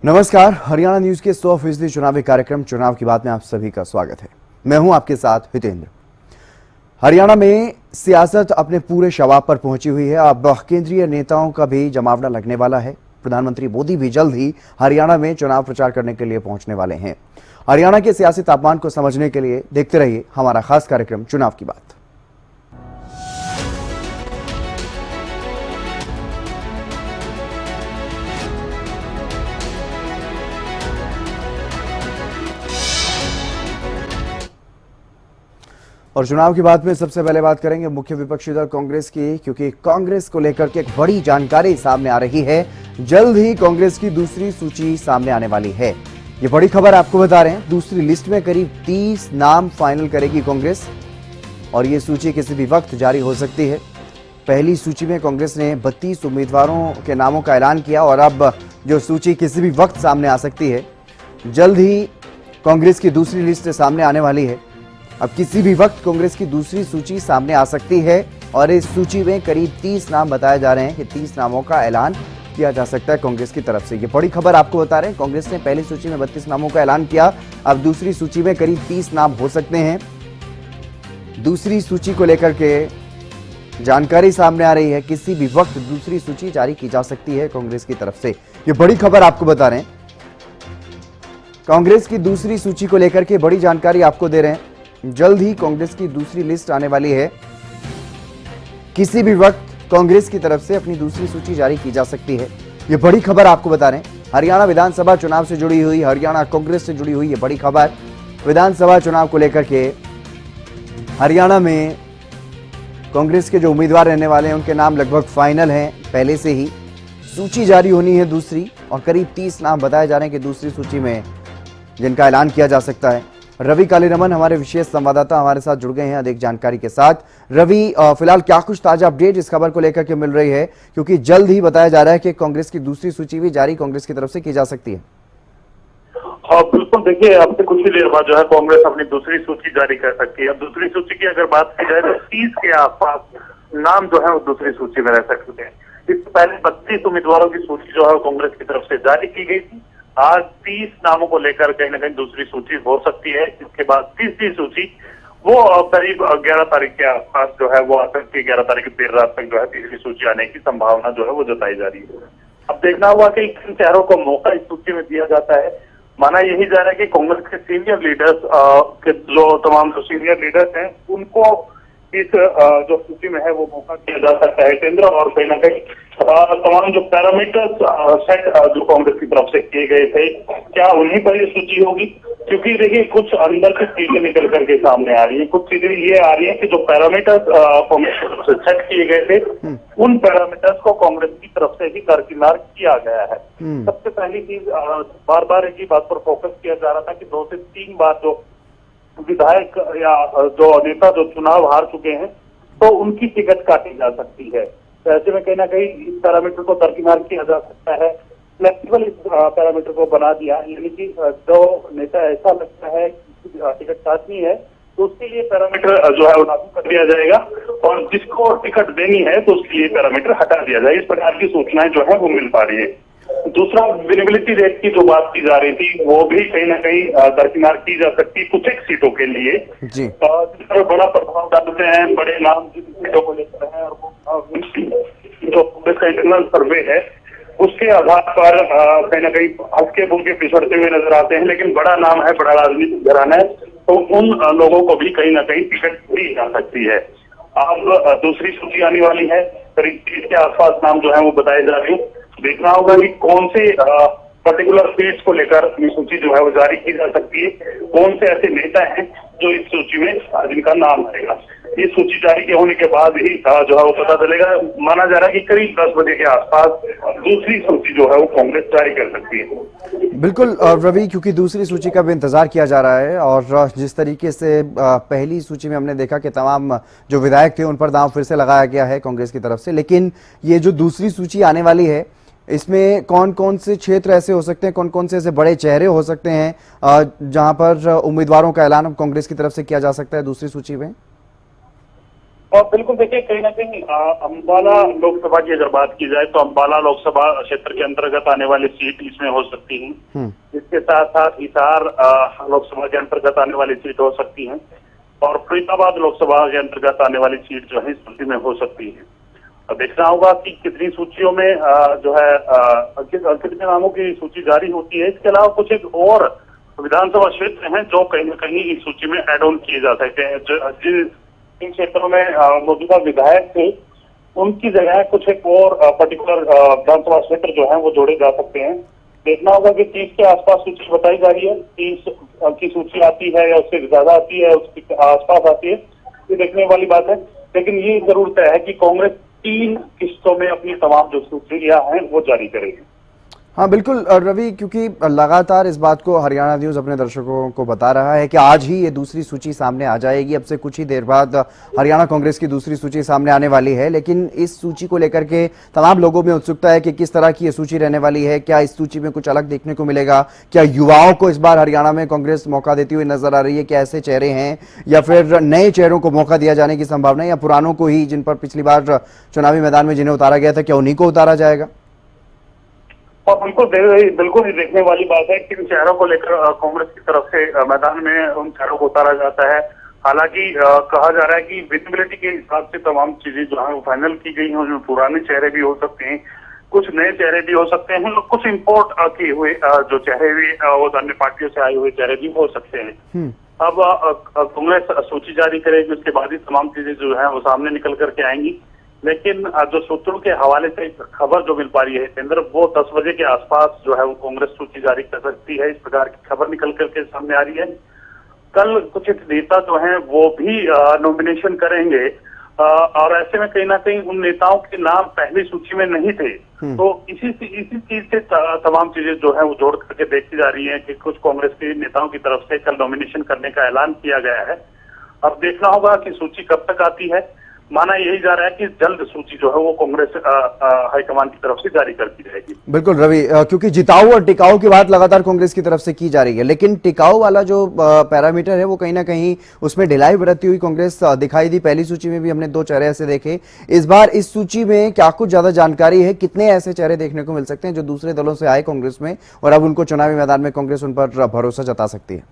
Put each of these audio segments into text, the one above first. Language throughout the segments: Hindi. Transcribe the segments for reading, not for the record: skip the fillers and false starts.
नमस्कार, हरियाणा न्यूज के 100% चुनावी कार्यक्रम चुनाव की बात में आप सभी का स्वागत है। मैं हूं आपके साथ हितेंद्र। हरियाणा में सियासत अपने पूरे शबाब पर पहुंची हुई है। अब केंद्रीय नेताओं का भी जमावड़ा लगने वाला है। प्रधानमंत्री मोदी भी जल्द ही हरियाणा में चुनाव प्रचार करने के लिए पहुंचने वाले हैं। हरियाणा के सियासी तापमान को समझने के लिए देखते रहिए हमारा खास कार्यक्रम चुनाव की बात। और चुनाव की बात में सबसे पहले बात करेंगे मुख्य विपक्षी दल कांग्रेस की, क्योंकि कांग्रेस को लेकर के एक बड़ी जानकारी सामने आ रही है। जल्द ही कांग्रेस की दूसरी सूची सामने आने वाली है। ये बड़ी खबर आपको बता रहे हैं। दूसरी लिस्ट में करीब 30 नाम फाइनल करेगी कांग्रेस और ये सूची किसी भी वक्त जारी हो सकती है। पहली सूची में कांग्रेस ने 32 उम्मीदवारों के नामों का ऐलान किया और अब जो सूची किसी भी वक्त सामने आ सकती है। जल्द ही कांग्रेस की दूसरी लिस्ट सामने आने वाली है। अब किसी भी वक्त कांग्रेस की दूसरी सूची सामने आ सकती है और इस सूची में करीब 30 नाम बताए जा रहे हैं कि 30 नामों का ऐलान किया जा सकता है कांग्रेस की तरफ से। ये बड़ी खबर आपको बता रहे हैं। कांग्रेस ने पहली सूची में 32 नामों का ऐलान किया, अब दूसरी सूची में करीब 30 नाम हो सकते हैं। दूसरी सूची को लेकर के जानकारी सामने आ रही है। किसी भी वक्त दूसरी सूची जारी की जा सकती है कांग्रेस की तरफ से। ये बड़ी खबर आपको बता रहे हैं। कांग्रेस की दूसरी सूची को लेकर के बड़ी जानकारी आपको दे रहे हैं। जल्द ही कांग्रेस की दूसरी लिस्ट आने वाली है। किसी भी वक्त कांग्रेस की तरफ से अपनी दूसरी सूची जारी की जा सकती है। यह बड़ी खबर आपको बता रहे हैं। हरियाणा विधानसभा चुनाव से जुड़ी हुई, हरियाणा कांग्रेस से जुड़ी हुई ये बड़ी खबर। विधानसभा चुनाव को लेकर के हरियाणा में कांग्रेस के जो उम्मीदवार रहने वाले हैं उनके नाम लगभग फाइनल हैं। पहले से ही सूची जारी होनी है दूसरी, और करीब 30 नाम बताए जा रहे हैं कि दूसरी सूची में जिनका ऐलान किया जा सकता है। रवि कालीरमन हमारे विशेष संवाददाता हमारे साथ जुड़ गए हैं अधिक जानकारी के साथ। रवि, फिलहाल क्या कुछ ताजा अपडेट इस खबर को लेकर के मिल रही है, क्योंकि जल्द ही बताया जा रहा है कि कांग्रेस की दूसरी सूची भी जारी कांग्रेस की तरफ से की जा सकती है। हाँ बिल्कुल, देखिए अब से कुछ ही देर बाद जो है कांग्रेस अपनी दूसरी सूची जारी कर सकती है। अब दूसरी सूची की अगर बात की जाए तो 30 के आसपास नाम जो है वो दूसरी सूची में रह सकते हैं। इससे पहले 32 उम्मीदवारों की सूची जो है कांग्रेस की तरफ से जारी की गई थी। आज 30 नामों को लेकर कहीं ना कहीं दूसरी सूची हो सकती है। इसके बाद तीसरी सूची वो करीब 11 तारीख के आसपास जो है वो आ सकती है। 11 तारीख की देर रात तक जो है तीसरी सूची आने की संभावना जो है वो जताई जा रही है। अब देखना हुआ कि किन चेहरों को मौका इस सूची में दिया जाता है। माना यही जा रहा है कि कांग्रेस के सीनियर लीडर्स के जो तमाम जो सीनियर लीडर्स हैं उनको इस जो सूची में है वो मौका दिया जा सकता है केंद्र, और कहीं ना कहीं तमाम जो पैरामीटर्स सेट जो कांग्रेस की तरफ से किए गए थे क्या उन्हीं पर ये सूची होगी। क्योंकि देखिए कुछ अंदर से चीजें निकल करके सामने आ रही है। कुछ चीजें ये आ रही है कि जो पैरामीटर्स कांग्रेस की तरफ से सेट किए गए थे उन पैरामीटर्स को कांग्रेस की तरफ से ही दरकिनार किया गया है। सबसे पहली चीज, बार बार एक ही बात पर फोकस किया जा रहा था कि 2 से 3 बार जो विधायक या जो नेता जो चुनाव हार चुके हैं तो उनकी टिकट काटी जा सकती है। तो ऐसे में कहीं ना कहीं इस पैरामीटर को दरकिनार किया जा सकता है। फ्लेक्सिबल इस पैरामीटर को बना दिया, यानी कि जो नेता ऐसा लगता है कि टिकट काटनी है तो उसके लिए पैरामीटर जो है वो लागू कर दिया जाएगा, और जिसको टिकट देनी है तो उसके लिए पैरामीटर हटा दिया जाएगा। इस प्रकार की सूचनाएं जो है वो मिल पा रही है। दूसरा, विनेबिलिटी रेट की जो बात की जा रही थी वो भी कहीं ना कहीं दरकिनार की जा सकती है कुछ एक सीटों के लिए जिस पर बड़ा प्रभाव डालते हैं बड़े नाम जिन सीटों को लेकर है, और वो जो कांग्रेस का इंटरनल सर्वे है उसके आधार पर कहीं ना कहीं हल्के फुल्के पिछड़ते हुए नजर आते हैं। लेकिन बड़ा नाम है, बड़ा राजनीतिक घराना है, तो उन लोगों को भी कहीं ना कहीं टिकट दी जा सकती है। अब दूसरी सूची आने वाली है, करीब 30 के आसपास नाम जो है वो बताए जा रहे हैं। देखना होगा कि कौन से पर्टिकुलर सीट्स को लेकर ये सूची जो है वो जारी की जा सकती है। कौन से ऐसे नेता हैं जो इस सूची में जिनका नाम आएगा। ये सूची जारी के होने के बाद ही जो है वो पता चलेगा। माना जा रहा है कि करीब 10 बजे के आसपास दूसरी सूची जो है वो कांग्रेस जारी कर सकती है। बिल्कुल रवि, क्योंकि दूसरी सूची का भी इंतजार किया जा रहा है और जिस तरीके से पहली सूची में हमने देखा कि तमाम जो विधायक थे उन पर दांव फिर से लगाया गया है कांग्रेस की तरफ से, लेकिन ये जो दूसरी सूची आने वाली है इसमें कौन कौन से क्षेत्र ऐसे हो सकते हैं, कौन कौन से ऐसे बड़े चेहरे हो सकते हैं जहां पर उम्मीदवारों का ऐलान कांग्रेस की तरफ से किया जा सकता है दूसरी सूची में? और बिल्कुल देखिए, कहीं ना कहीं अम्बाला लोकसभा की अगर बात की जाए तो अम्बाला लोकसभा क्षेत्र के अंतर्गत आने वाली सीट इसमें हो सकती है। इसके साथ साथ हिसार लोकसभा के अंतर्गत आने वाली सीट हो सकती है और फरीदाबाद लोकसभा के अंतर्गत आने वाली सीट जो है सूची में हो सकती है। अब देखना होगा कि कितनी सूचियों में जो है कितने नामों की सूची जारी होती है। इसके अलावा कुछ एक और विधानसभा क्षेत्र हैं जो कहीं ना कहीं इस सूची में एड ऑन किए जा सकते हैं। जिन क्षेत्रों में मौजूदा विधायक थे उनकी जगह कुछ एक और पर्टिकुलर विधानसभा क्षेत्र जो है वो जोड़े जा सकते हैं। देखना होगा कि 30 के आसपास सूची बताई जा रही है, 30 की सूची आती है या उससे ज्यादा आती है, उसके आसपास आती है, ये देखने वाली बात है। लेकिन ये जरूर तय है कि कांग्रेस 3 किस्तों में अपनी तमाम जो सूचियां हैं वो जारी करेगी। हाँ बिल्कुल रवि, क्योंकि लगातार इस बात को हरियाणा न्यूज अपने दर्शकों को बता रहा है कि आज ही ये दूसरी सूची सामने आ जाएगी। अब से कुछ ही देर बाद हरियाणा कांग्रेस की दूसरी सूची सामने आने वाली है, लेकिन इस सूची को लेकर के तमाम लोगों में उत्सुकता है कि किस तरह की ये सूची रहने वाली है। क्या इस सूची में कुछ अलग देखने को मिलेगा? क्या युवाओं को इस बार हरियाणा में कांग्रेस मौका देती हुई नजर आ रही है? क्या ऐसे चेहरे हैं या फिर नए चेहरों को मौका दिया जाने की संभावना है, या पुरानों को ही, जिन पर पिछली बार चुनावी मैदान में जिन्हें उतारा गया था, क्या उन्हीं को उतारा जाएगा? और बिल्कुल ही देखने वाली बात है कि इन चेहरों को लेकर कांग्रेस की तरफ से मैदान में उन चेहरों को उतारा जाता है। हालांकि कहा जा रहा है कि विजिबिलिटी के हिसाब से तमाम चीजें जो है वो फाइनल की गई हैं। उसमें पुराने चेहरे भी हो सकते हैं, कुछ नए चेहरे भी हो सकते हैं और कुछ इम्पोर्ट किए हुए जो चेहरे भी वो अन्य पार्टियों से आए हुए चेहरे भी हो सकते हैं। अब कांग्रेस सूची जारी करेगी, उसके बाद ही तमाम चीजें जो है वो सामने निकल करके आएंगी। लेकिन जो सूत्रों के हवाले से खबर जो मिल पा रही है केंद्र, वो 10 बजे के आसपास जो है वो कांग्रेस सूची जारी कर सकती है। इस प्रकार की खबर निकल करके सामने आ रही है। कल कुछ नेता जो हैं वो भी नॉमिनेशन करेंगे और ऐसे में कहीं ना कहीं उन नेताओं के नाम पहली सूची में नहीं थे। तो इसी चीज से तमाम चीजें जो है वो जोड़ करके देखी जा रही है कि कुछ कांग्रेस के नेताओं की तरफ से कल नॉमिनेशन करने का ऐलान किया गया है। अब देखना होगा कि सूची कब तक आती है। माना यही जा रहा है कि जल्द सूची जो है वो कांग्रेस हाईकमान की तरफ से जारी कर दी जाएगी। बिल्कुल रवि, क्योंकि जिताऊ और टिकाऊ की बात लगातार कांग्रेस की तरफ से की जा रही है, लेकिन टिकाऊ वाला जो पैरामीटर है वो कहीं ना कहीं उसमें ढिलाई बरतती हुई कांग्रेस दिखाई दी। पहली सूची में भी हमने 2 चेहरे ऐसे देखे। इस बार इस सूची में क्या कुछ ज्यादा जानकारी है? कितने ऐसे चेहरे देखने को मिल सकते हैं जो दूसरे दलों से आए कांग्रेस में और अब उनको चुनावी मैदान में कांग्रेस उन पर भरोसा जता सकती है?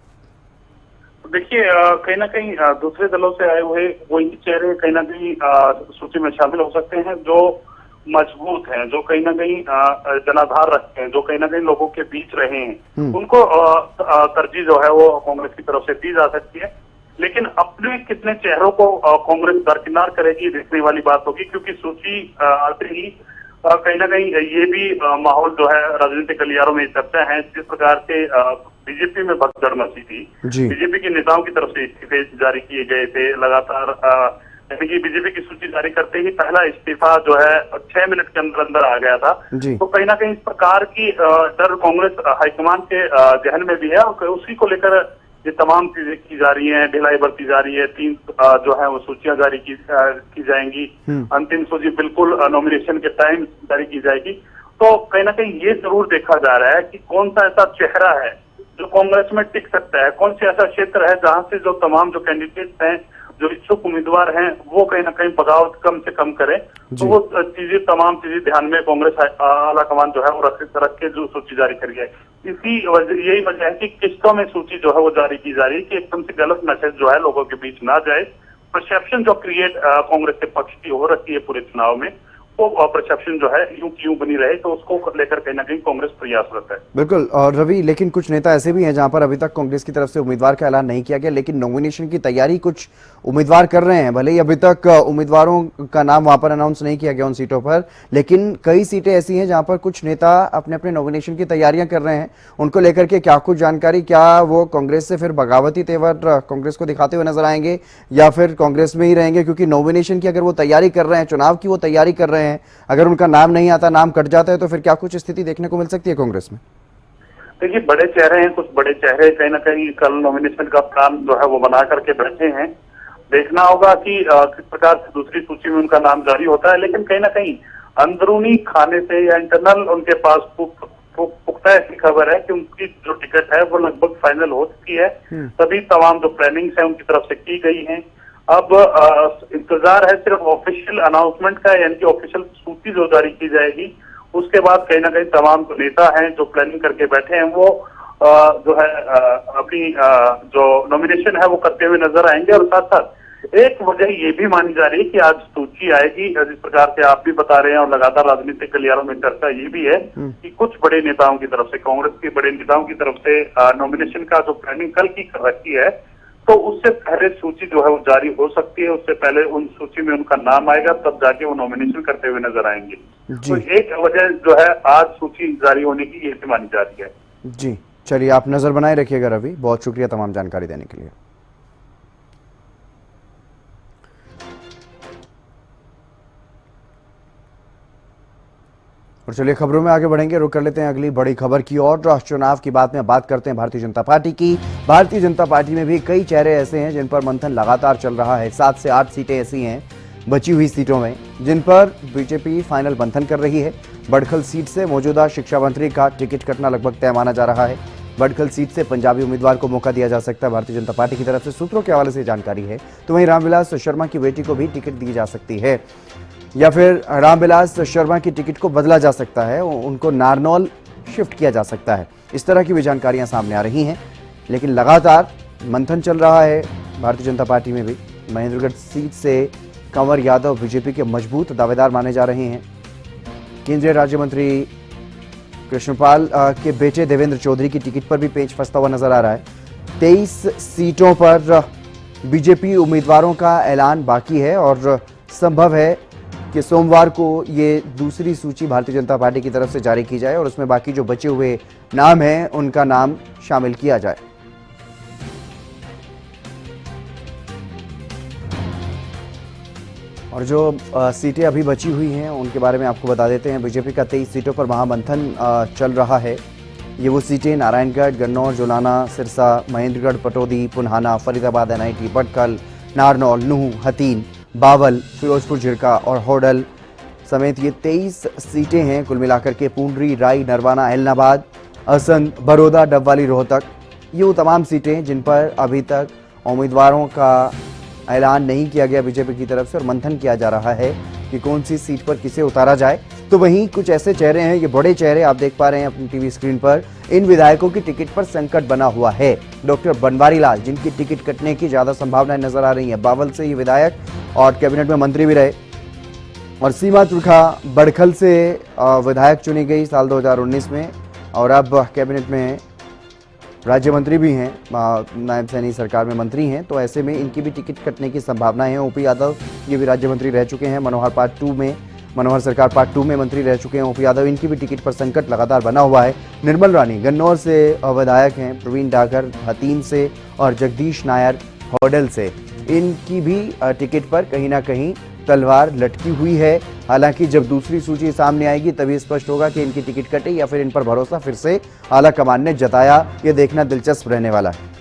देखिए, कहीं ना कहीं दूसरे दलों से आए हुए वही चेहरे कहीं ना कहीं सूची में शामिल हो सकते हैं जो मजबूत हैं, जो कहीं ना कहीं जनाधार रखते हैं, जो कहीं ना कहीं लोगों के बीच रहे हैं। उनको तरजीह जो है वो कांग्रेस की तरफ से दी जा सकती है। लेकिन अपने कितने चेहरों को कांग्रेस दरकिनार करेगी देखने वाली बात होगी, क्योंकि सूची आते ही कहीं ना कहीं ये भी माहौल जो है राजनीतिक गलियारों में चर्चा है। जिस प्रकार से बीजेपी में भगदड़ मची थी, बीजेपी के नेताओं की तरफ से इस्तीफे जारी किए गए थे लगातार, यानी कि बीजेपी की सूची जारी करते ही पहला इस्तीफा जो है 6 मिनट के अंदर अंदर आ गया था। तो कहीं ना कहीं इस प्रकार की डर कांग्रेस हाईकमान के जहन में भी है और उसी को लेकर ये तमाम चीजें की जा रही हैं, ढिलाई बरती जा रही है। 3 जो है वो सूचियां जारी की जाएंगी। अंतिम सूची बिल्कुल नॉमिनेशन के टाइम जारी की जाएगी। तो कहीं ना कहीं ये जरूर देखा जा रहा है कि कौन सा ऐसा चेहरा है जो कांग्रेस में टिक सकता है, कौन सा ऐसा क्षेत्र है जहां से जो तमाम जो कैंडिडेट्स हैं, जो इच्छुक उम्मीदवार हैं, वो कहीं ना कहीं बगावत कम से कम करें। तो वो चीजें तमाम चीजें ध्यान में कांग्रेस आला कमान जो है वो रख के जो सूची जारी करी है। यही वजह है कि किस्तों में सूची जो है वो जारी की जा रही है कि एकदम से गलत मैसेज जो है लोगों के बीच ना जाए। परसेप्शन जो क्रिएट कांग्रेस के पक्ष की हो रखी है पूरे चुनाव में, वो परसेप्शन जो है यूं बनी रहे, तो उसको लेकर कहीं ना कहीं कांग्रेस प्रयासरत है। बिल्कुल। और रवि, लेकिन कुछ नेता ऐसे भी हैं जहां पर अभी तक कांग्रेस की तरफ से उम्मीदवार का ऐलान नहीं किया गया, लेकिन नॉमिनेशन की तैयारी कुछ उम्मीदवार कर रहे हैं। भले ही अभी तक उम्मीदवारों का नाम वहां पर अनाउंस नहीं किया गया उन सीटों पर, लेकिन कई सीटें ऐसी हैं जहां पर कुछ नेता अपने अपने नॉमिनेशन की तैयारियां कर रहे हैं। उनको लेकर के क्या कुछ जानकारी? क्या वो कांग्रेस से फिर बगावती तेवर कांग्रेस को दिखाते हुए नजर आएंगे या फिर कांग्रेस में ही रहेंगे? क्योंकि नॉमिनेशन की अगर वो तैयारी कर रहे हैं, चुनाव की वो तैयारी कर रहे हैं, अगर उनका नाम नहीं आता, नाम कट जाता है, तो फिर क्या कुछ स्थिति देखने को मिल सकती है कांग्रेस में? देखिए, बड़े चेहरे हैं, कुछ बड़े चेहरे कहीं ना कहीं कल नॉमिनेशन का प्लान जो है वो बना करके बैठे हैं। देखना होगा कि किस प्रकार से दूसरी सूची में उनका नाम जारी होता है। लेकिन कहीं ना कहीं अंदरूनी खाने से या इंटरनल उनके पास पुख्ता ऐसी खबर है कि उनकी जो टिकट है वो लगभग फाइनल हो चुकी है। सभी तमाम जो प्लानिंग्स है उनकी तरफ से की गई हैं। अब इंतजार है सिर्फ ऑफिशियल अनाउंसमेंट का, यानी कि ऑफिशियल सूची जो जारी की जाएगी उसके बाद कहीं ना कहीं तमाम जो नेता हैं जो प्लानिंग करके बैठे हैं वो जो है अपनी जो नॉमिनेशन है वो करते हुए नजर आएंगे। और साथ साथ एक वजह ये भी मानी जा रही है कि आज सूची आएगी, जिस प्रकार से आप भी बता रहे हैं और लगातार राजनीतिक गलियारों में चर्चा ये भी है कि कुछ बड़े नेताओं की तरफ से, कांग्रेस के बड़े नेताओं की तरफ से नॉमिनेशन का जो प्लानिंग कल की कर रखी है, तो उससे पहले सूची जो है वो जारी हो सकती है, उससे पहले उन सूची में उनका नाम आएगा, तब जाके वो नॉमिनेशन करते हुए नजर आएंगे। तो एक वजह जो है आज सूची जारी होने की ये भी मानी जा रही है। जी चलिए, आप नजर बनाए रखिएगा रवि, बहुत शुक्रिया तमाम जानकारी देने के लिए। और चलिए खबरों में आगे बढ़ेंगे, रुक कर लेते हैं अगली बड़ी खबर की ओर। चुनाव की बात में बात करते हैं भारतीय जनता पार्टी की। भारतीय जनता पार्टी में भी कई चेहरे ऐसे हैं जिन पर मंथन लगातार चल रहा है। 7 से 8 सीटें ऐसी हैं बची हुई सीटों में जिन पर बीजेपी फाइनल मंथन कर रही है। बड़खल सीट से मौजूदा शिक्षा मंत्री का टिकट कटना लगभग तय माना जा रहा है। बड़खल सीट से पंजाबी उम्मीदवार को मौका दिया जा सकता है, भारतीय जनता पार्टी की तरफ से सूत्रों के हवाले से जानकारी है। तो वहीं रामविलास शर्मा की बेटी को भी टिकट दी जा सकती है, या फिर रामविलास शर्मा की टिकट को बदला जा सकता है, उनको नारनौल शिफ्ट किया जा सकता है। इस तरह की भी जानकारियां सामने आ रही हैं, लेकिन लगातार मंथन चल रहा है भारतीय जनता पार्टी में भी। महेंद्रगढ़ सीट से कंवर यादव बीजेपी के मजबूत दावेदार माने जा रहे हैं। केंद्रीय राज्य मंत्री कृष्णपाल के बेटे देवेंद्र चौधरी की टिकट पर भी पेच फंसता हुआ नजर आ रहा है। 23 सीटों पर बीजेपी उम्मीदवारों का ऐलान बाकी है और संभव है कि सोमवार को ये दूसरी सूची भारतीय जनता पार्टी की तरफ से जारी की जाए और उसमें बाकी जो बचे हुए नाम हैं उनका नाम शामिल किया जाए। और जो सीटें अभी बची हुई हैं उनके बारे में आपको बता देते हैं। बीजेपी का 23 सीटों पर महामंथन चल रहा है। ये वो सीटें नारायणगढ़, गन्नौर, जोलाना, सिरसा, महेंद्रगढ़, पटौदी, पुन्हाना, फरीदाबाद, एनआईटी, बटकल, नारनौल, नूह, हतीन, बावल, फिरोजपुर झिरका और होडल समेत ये 23 सीटें हैं कुल मिलाकर के। पूंडरी, राई, नरवाना, एलनाबाद, असंध, बड़ौदा, डबवाली, रोहतक, ये वो तमाम सीटें जिन पर अभी तक उम्मीदवारों का ऐलान नहीं किया गया बीजेपी की तरफ से और मंथन किया जा रहा है कि कौन सी सीट पर किसे उतारा जाए। तो वहीं कुछ ऐसे चेहरे हैं, ये बड़े चेहरे आप देख पा रहे हैं अपनी टीवी स्क्रीन पर। इन विधायकों की टिकट पर संकट बना हुआ है। डॉक्टर बनवारी लाल, जिनकी टिकट कटने की ज्यादा संभावनाएं नजर आ रही हैं। बावल से ये विधायक और कैबिनेट में मंत्री भी रहे। और सीमा त्रिखा बड़खल से विधायक चुनी गई साल 2019 में और अब कैबिनेट में राज्य मंत्री भी हैं, नायब सैनी सरकार में मंत्री हैं। तो ऐसे में इनकी भी टिकट कटने की संभावनाएं हैं। ओपी यादव ये भी राज्य मंत्री रह चुके हैं। मनोहर सरकार पार्ट 2 में मंत्री रह चुके हैं ओपी यादव, इनकी भी टिकट पर संकट लगातार बना हुआ है। निर्मल रानी गन्नौर से विधायक हैं। प्रवीण डागर हतीन से और जगदीश नायर होडल से, इनकी भी टिकट पर कहीं ना कहीं तलवार लटकी हुई है। हालांकि जब दूसरी सूची सामने आएगी तभी स्पष्ट होगा कि इनकी टिकट कटे या फिर इन पर भरोसा फिर से आला कमान ने जताया। यह देखना दिलचस्प रहने वाला है।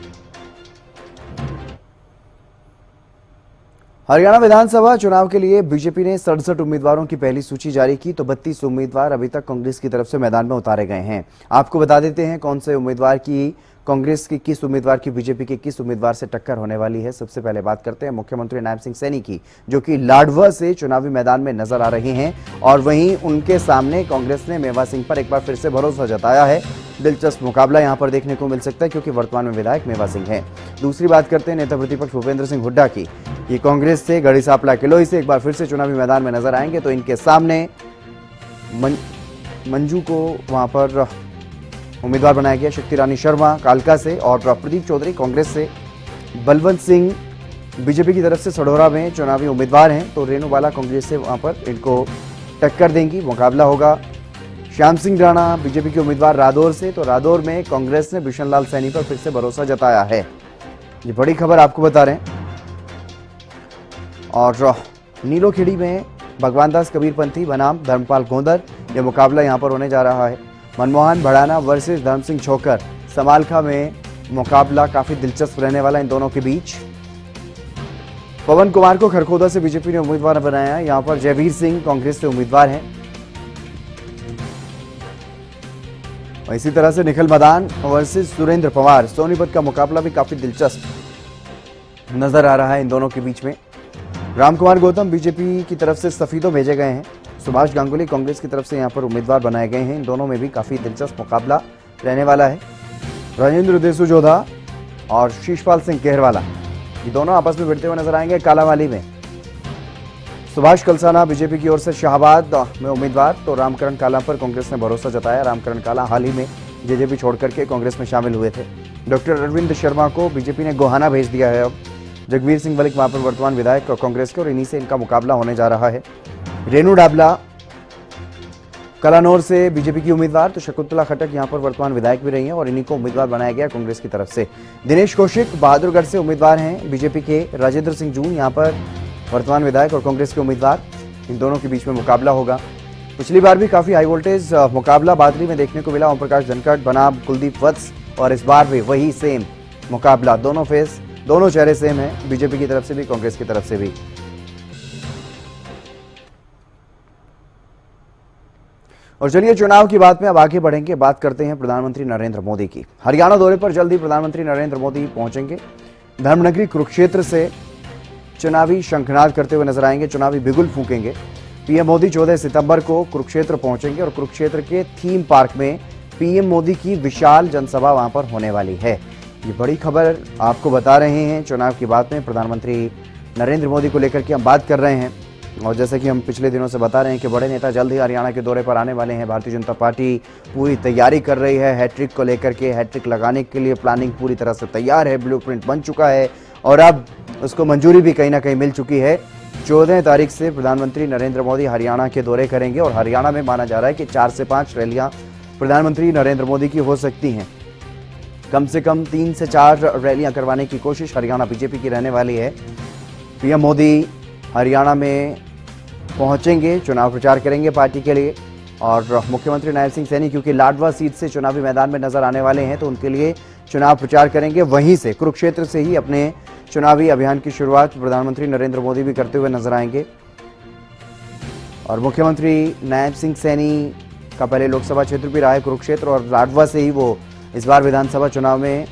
हरियाणा विधानसभा चुनाव के लिए बीजेपी ने 67 उम्मीदवारों की पहली सूची जारी की, तो 32 उम्मीदवार अभी तक कांग्रेस की तरफ से मैदान में उतारे गए हैं। आपको बता देते हैं कौन से उम्मीदवार की, कांग्रेस की किस उम्मीदवार की बीजेपी के किस उम्मीदवार से टक्कर होने वाली है। सबसे पहले बात करते हैं मुख्यमंत्री नायब सिंह सैनी की, जो कि लाडवा से चुनावी मैदान में नजर आ रहे हैं और वहीं उनके सामने कांग्रेस ने मेवा सिंह पर एक बार फिर से भरोसा जताया है। दिलचस्प मुकाबला यहां पर देखने को मिल सकता है क्योंकि वर्तमान में विधायक मेवा सिंह हैं। दूसरी बात करते हैं नेता प्रतिपक्ष भूपेंद्र सिंह हुड्डा की। ये कांग्रेस से गढ़ी सांपला किलोई से एक बार फिर से चुनावी मैदान में नजर आएंगे। तो इनके सामने मंजू को वहां पर उम्मीदवार बनाया गया, शक्ति रानी शर्मा कालका से और प्रदीप चौधरी कांग्रेस से। बलवंत सिंह बीजेपी की तरफ से सढौरा में चुनावी उम्मीदवार हैं, तो रेणुबाला कांग्रेस से वहां पर इनको टक्कर देंगी, मुकाबला होगा। श्याम सिंह राणा बीजेपी के उम्मीदवार रादौर से, तो रादौर में कांग्रेस ने बिशन लाल सैनी पर फिर से भरोसा जताया है। ये बड़ी खबर आपको बता रहे हैं। और नीलोखेड़ी में भगवान दास कबीरपंथी बनाम धर्मपाल गोंदर, यह मुकाबला यहां पर होने जा रहा है। मनमोहन भड़ाना वर्सेस धर्म सिंह छोकर, समालखा में मुकाबला काफी दिलचस्प रहने वाला इन दोनों के बीच। पवन कुमार को खरखोदा से बीजेपी ने उम्मीदवार बनाया है, यहां पर जयवीर सिंह कांग्रेस से उम्मीदवार हैं। इसी तरह से निखिल मदान वर्सेस सुरेंद्र पवार, सोनीपत का मुकाबला भी काफी दिलचस्प। नजर आ रहा है इन दोनों के बीच में। रामकुमार गौतम बीजेपी की तरफ से इस्तीफे भेजे गए हैं। सुभाष गांगुली कांग्रेस की तरफ से यहां पर उम्मीदवार बनाए गए हैं। इन दोनों में भी काफी दिलचस्प मुकाबला रहने वाला है। राजेंद्र देसूजोधा और शीशपाल सिंह केहरवाला ये दोनों आपस में भिड़ते हुए नजर आएंगे कालावाली में। सुभाष कलसाना बीजेपी की ओर से शाहबाद में उम्मीदवार, तो रामकरण काला पर कांग्रेस ने भरोसा जताया। रामकरण काला हाल ही में जेजेपी छोड़कर के कांग्रेस में शामिल हुए थे। डॉक्टर अरविंद शर्मा को बीजेपी ने गोहाना भेज दिया है। अब जगवीर सिंह मलिक वहां पर वर्तमान विधायक कांग्रेस के, और इन्हीं से इनका मुकाबला होने जा रहा है। रेणु डाबला कलानौर से बीजेपी की उम्मीदवार, तो शकुंतला खट्टक यहां पर वर्तमान विधायक भी रही हैं और इन्हीं को उम्मीदवार बनाया गया कांग्रेस की तरफ से। दिनेश कौशिक बहादुरगढ़ से उम्मीदवार हैं बीजेपी के। राजेंद्र सिंह जून यहां पर वर्तमान विधायक और कांग्रेस के उम्मीदवार। इन दोनों के बीच में मुकाबला होगा। पिछली बार भी काफी हाई वोल्टेज मुकाबला बादली में देखने को मिला। ओम प्रकाश धनखड़ बनाम कुलदीप वत्स, और इस बार भी वही सेम मुकाबला। दोनों चेहरे सेम है, बीजेपी की तरफ से भी कांग्रेस की तरफ से भी। और चलिए चुनाव की बात में अब आगे बढ़ेंगे। बात करते हैं प्रधानमंत्री नरेंद्र मोदी की। हरियाणा दौरे पर जल्द ही प्रधानमंत्री नरेंद्र मोदी पहुंचेंगे। धर्मनगरी कुरुक्षेत्र से चुनावी शंखनाद करते हुए नजर आएंगे, चुनावी बिगुल फूकेंगे। पीएम मोदी 14 सितंबर को कुरुक्षेत्र पहुंचेंगे और कुरुक्षेत्र के थीम पार्क में पीएम मोदी की विशाल जनसभा वहां पर होने वाली है। ये बड़ी खबर आपको बता रहे हैं चुनाव की बात में। प्रधानमंत्री नरेंद्र मोदी को लेकर के हम बात कर रहे हैं, और जैसे कि हम पिछले दिनों से बता रहे हैं कि बड़े नेता जल्द ही हरियाणा के दौरे पर आने वाले हैं। भारतीय जनता पार्टी पूरी तैयारी कर रही है हैट्रिक को लेकर के। हैट्रिक लगाने के लिए प्लानिंग पूरी तरह से तैयार है, ब्लूप्रिंट बन चुका है और अब उसको मंजूरी भी कहीं ना कहीं मिल चुकी है। 14 तारीख से प्रधानमंत्री नरेंद्र मोदी हरियाणा के दौरे करेंगे और हरियाणा में माना जा रहा है कि 4 से 5 रैलियां प्रधानमंत्री नरेंद्र मोदी की हो सकती हैं। कम से कम 3 से 4 रैलियां करवाने की कोशिश हरियाणा बीजेपी की रहने वाली है। पीएम मोदी हरियाणा में पहुंचेंगे, चुनाव प्रचार करेंगे पार्टी के लिए। और मुख्यमंत्री नायब सिंह सैनी क्योंकि लाडवा सीट से चुनावी मैदान में नजर आने वाले हैं, तो उनके लिए चुनाव प्रचार करेंगे। वहीं से कुरुक्षेत्र से ही अपने चुनावी अभियान की शुरुआत प्रधानमंत्री नरेंद्र मोदी भी करते हुए नजर आएंगे। और मुख्यमंत्री नायब सिंह सैनी का पहले लोकसभा क्षेत्र भी रहा है कुरुक्षेत्र, और लाडवा से ही वो इस बार विधानसभा चुनाव में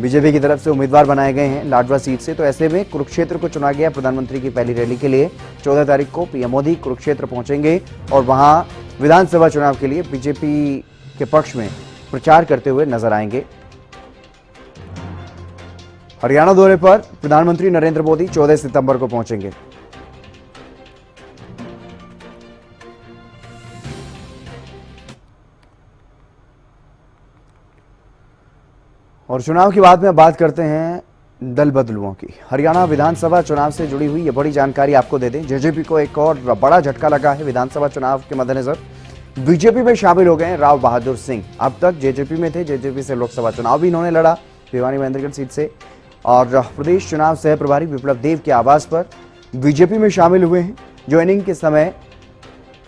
बीजेपी की तरफ से उम्मीदवार बनाए गए हैं लाडवा सीट से। तो ऐसे में कुरुक्षेत्र को चुना गया प्रधानमंत्री की पहली रैली के लिए। 14 तारीख को पीएम मोदी कुरुक्षेत्र पहुंचेंगे और वहां विधानसभा चुनाव के लिए बीजेपी के पक्ष में प्रचार करते हुए नजर आएंगे। हरियाणा दौरे पर प्रधानमंत्री नरेंद्र मोदी 14 सितंबर को पहुंचेंगे। और चुनाव की बात में बात करते हैं दल बदलुओं की। हरियाणा विधानसभा चुनाव से जुड़ी हुई ये बड़ी जानकारी आपको दे दें। जेजेपी को एक और बड़ा झटका लगा है विधानसभा चुनाव के मद्देनजर। बीजेपी में शामिल हो गए राव बहादुर सिंह। अब तक जेजेपी में थे, जेजेपी से लोकसभा चुनाव भी इन्होंने लड़ा भिवानी महेंद्रगढ़ सीट से, और प्रदेश चुनाव सह प्रभारी विप्लव देव के आवास पर बीजेपी में शामिल हुए हैं। ज्वाइनिंग के समय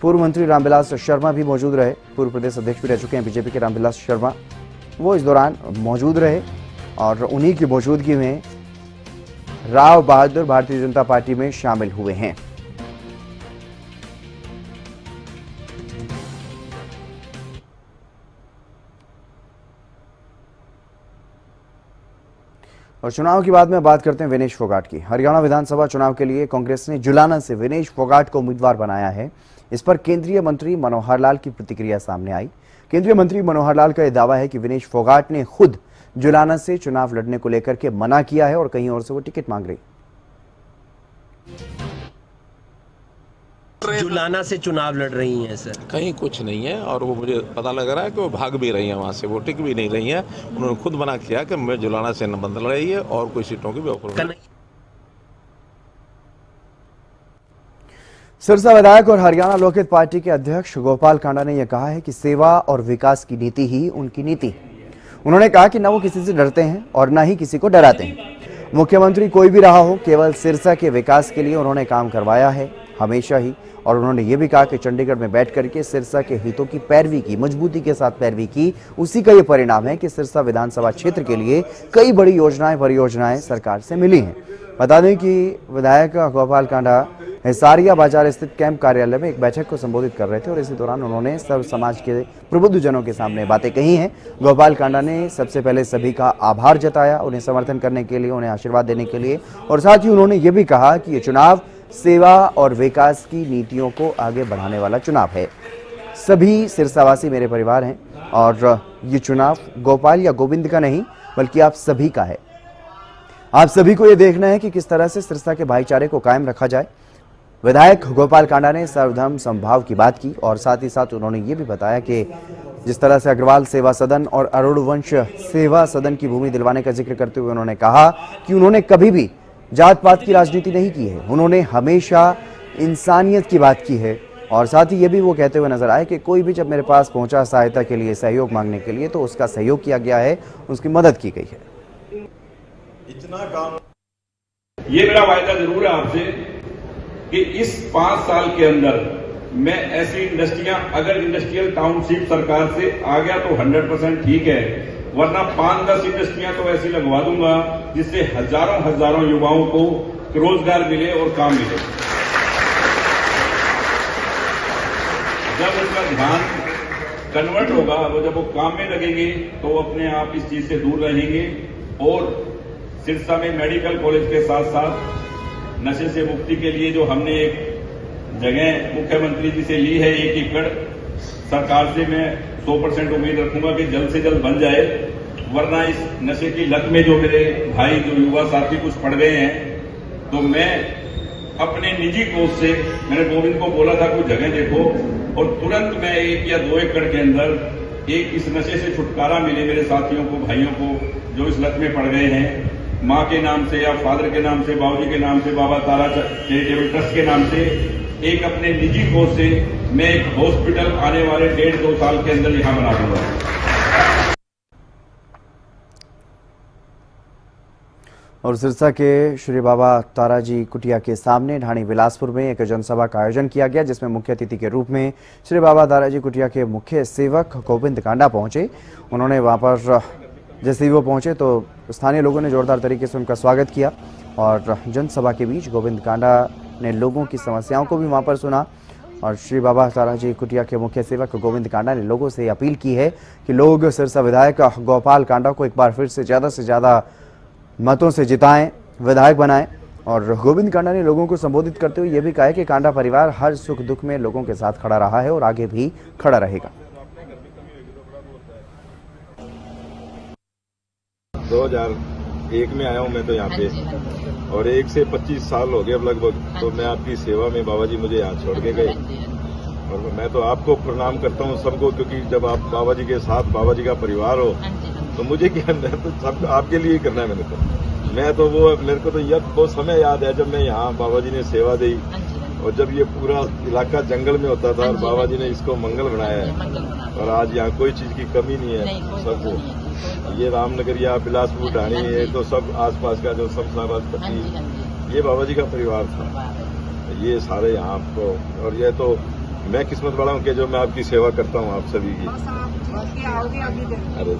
पूर्व मंत्री रामविलास शर्मा भी मौजूद रहे। पूर्व प्रदेश अध्यक्ष भी रह चुके हैं बीजेपी के रामविलास शर्मा, वो इस दौरान मौजूद रहे और उन्हीं की मौजूदगी में राव बहादुर भारतीय जनता पार्टी में शामिल हुए हैं। और चुनाव की बाद में बात करते हैं विनेश फोगाट की। हरियाणा विधानसभा चुनाव के लिए कांग्रेस ने जुलाना से विनेश फोगाट को उम्मीदवार बनाया है। इस पर केंद्रीय मंत्री मनोहर लाल की प्रतिक्रिया सामने आई। केंद्रीय मंत्री मनोहर लाल का यह दावा है कि विनेश फोगाट ने खुद जुलाना से चुनाव लड़ने को लेकर के मना किया है और कहीं और से वो टिकट मांग रही। जुलाना से चुनाव लड़ रही हैं सर? कहीं कुछ नहीं है, और वो मुझे पता लग रहा है कि वो भाग भी रही हैं वहाँ से, वो टिक भी नहीं रही हैं। उन्होंने खुद मना किया कि मैं जुलाना से न बंद लड़ाई है और कोई सीटों की भी ऑफर। सिरसा विधायक और हरियाणा लोकहित पार्टी के अध्यक्ष गोपाल कांडा ने यह कहा है कि सेवा और विकास की नीति ही उनकी नीति है। उन्होंने कहा कि न वो किसी से डरते हैं और न ही किसी को डराते हैं। मुख्यमंत्री कोई भी रहा हो, केवल सिरसा के विकास के लिए उन्होंने काम करवाया है हमेशा ही। और उन्होंने ये भी कहा कि चंडीगढ़ में बैठ करके सिरसा के हितों की पैरवी की, मजबूती के साथ पैरवी की, उसी का ये परिणाम है कि सिरसा विधानसभा क्षेत्र के लिए कई बड़ी योजनाएं परियोजनाएं सरकार से मिली हैं। बता दें कि विधायक गोपाल कांडा हिसारिया बाजार स्थित कैंप कार्यालय में एक बैठक को संबोधित कर रहे थे और इसी दौरान उन्होंने सर्व समाज के प्रबुद्ध जनों के सामने बातें कही हैं। गोपाल कांडा ने सबसे पहले सभी का आभार जताया, उन्हें समर्थन करने के लिए, उन्हें आशीर्वाद देने के लिए, और साथ ही उन्होंने ये भी कहा कि ये चुनाव सेवा और विकास की नीतियों को आगे बढ़ाने वाला चुनाव है। सभी सिरसावासी मेरे परिवार हैं और ये चुनाव गोपाल या गोविंद का नहीं बल्कि आप सभी का है। आप सभी को ये देखना है कि किस तरह से सिरसा के भाईचारे को कायम रखा जाए। विधायक गोपाल कांडा ने सर्वधर्म समभाव की बात की और साथ ही साथ उन्होंने ये भी बताया कि जिस तरह से अग्रवाल सेवा सदन और अरुण वंश सेवा सदन की भूमि दिलवाने का जिक्र करते हुए उन्होंने कहा कि उन्होंने कभी भी जात पात की राजनीति नहीं की है, उन्होंने हमेशा इंसानियत की बात की है। और साथ ही ये भी वो कहते हुए नजर आए कि कोई भी जब मेरे पास पहुंचा सहायता के लिए, सहयोग मांगने के लिए, तो उसका सहयोग किया गया है, उसकी मदद की गई है। इतना काम ये मेरा वायदा जरूर है आपसे कि इस 5 साल के अंदर मैं ऐसी इंडस्ट्रियां, अगर इंडस्ट्रियल टाउनशिप सरकार से आ गया तो 100% ठीक है, वरना 5-10 इंडस्ट्रियां तो ऐसी लगवा दूंगा जिससे हजारों युवाओं को रोजगार मिले और काम मिले। जब उसका ध्यान कन्वर्ट होगा, वो जब वो काम में लगेंगे तो अपने आप इस चीज से दूर रहेंगे। और सिरसा में मेडिकल कॉलेज के साथ साथ नशे से मुक्ति के लिए जो हमने एक जगह मुख्यमंत्री जी से ली है 1 एकड़, सरकार से मैं 100% उम्मीद रखूंगा कि जल्द से जल्द बन जाए, वरना इस नशे की लत में जो मेरे भाई, जो युवा साथी कुछ पड़ गए हैं, तो मैं अपने निजी कोष से, मैंने गोविंद को बोला था कोई जगह देखो, और तुरंत मैं 1 या 2 एकड़ के अंदर एक इस नशे से छुटकारा मिले मेरे साथियों को, भाइयों को जो इस लत में पड़ गए हैं, माँ के नाम से या फादर के नाम से, बाबूजी के नाम से, बाबा तारा चैरिटेबल ट्रस्ट के नाम से, एक अपने निजी कोष से मैं एक हॉस्पिटल आने वाले 1.5-2 साल के अंदर यहां बना दूंगा। और सिरसा के श्री बाबा ताराजी कुटिया के सामने ढाणी बिलासपुर में एक जनसभा का आयोजन किया गया, जिसमें मुख्य अतिथि के रूप में श्री बाबा ताराजी कुटिया के मुख्य सेवक गोविंद कांडा पहुंचे। उन्होंने वहां पर जैसे ही वो पहुंचे तो स्थानीय लोगों ने जोरदार तरीके से उनका स्वागत किया और जनसभा के बीच गोविंद कांडा ने लोगों की समस्याओं को भी वहां पर सुना। और श्री बाबा ताराजी कुटिया के मुख्य सेवक गोविंद कांडा ने लोगों से अपील की है कि लोग सिरसा विधायक गोपाल कांडा को एक बार फिर से ज़्यादा मतों से जिताएं, विधायक बनाएं। और गोविंद कांडा ने लोगों को संबोधित करते हुए यह भी कहा है कि कांडा परिवार हर सुख दुख में लोगों के साथ खड़ा रहा है और आगे भी खड़ा रहेगा। 2001 में आया हूँ मैं तो यहाँ पे, और 1 से 25 साल हो गए अब लगभग, तो मैं आपकी सेवा में, बाबा जी मुझे यहाँ छोड़ के गए, और मैं तो आपको प्रणाम करता हूँ सबको, क्योंकि जब आप बाबा जी के साथ, बाबा जी का परिवार हो, तो मुझे क्या, मैं तो सब आपके लिए ही करना है। मैं तो वो, मेरे को तो यह वो समय याद है जब मैं यहाँ बाबा जी ने सेवा दी, और जब ये पूरा इलाका जंगल में होता था और बाबा जी ने इसको मंगल बनाया है, और आज यहाँ कोई चीज की कमी नहीं है। सब ये रामनगर या बिलासपुर ढाणी, ये तो सब आसपास का जो सब पट्टी, ये बाबा जी का परिवार था, ये सारे यहाँ आपको। और ये तो मैं किस्मत वाला हूँ कि जो मैं आपकी सेवा करता हूँ आप सभी की। अरे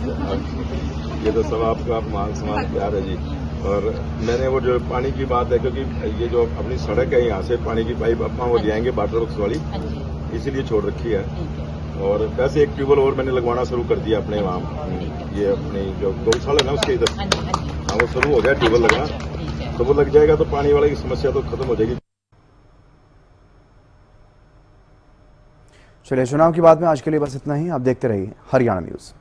ये तो सब आपका मान सम्मान प्यार है जी। और मैंने वो जो पानी की बात है, क्योंकि ये जो अपनी सड़क है यहाँ से पानी की पाइप अपना वो ले आएंगे वाटर वर्क्स वाली, इसीलिए छोड़ रखी है। और वैसे एक ट्यूबवेल और मैंने लगवाना शुरू कर दिया अपने वहाँ, ये अपनी जो गौशाला है ना उसके इधर, हाँ वो शुरू हो गया ट्यूबवेल लगना, तो वो लग जाएगा तो पानी वाले की समस्या तो खत्म हो जाएगी। चलिए, चुनाव की बात में आज के लिए बस इतना ही। आप देखते रहिए हरियाणा न्यूज।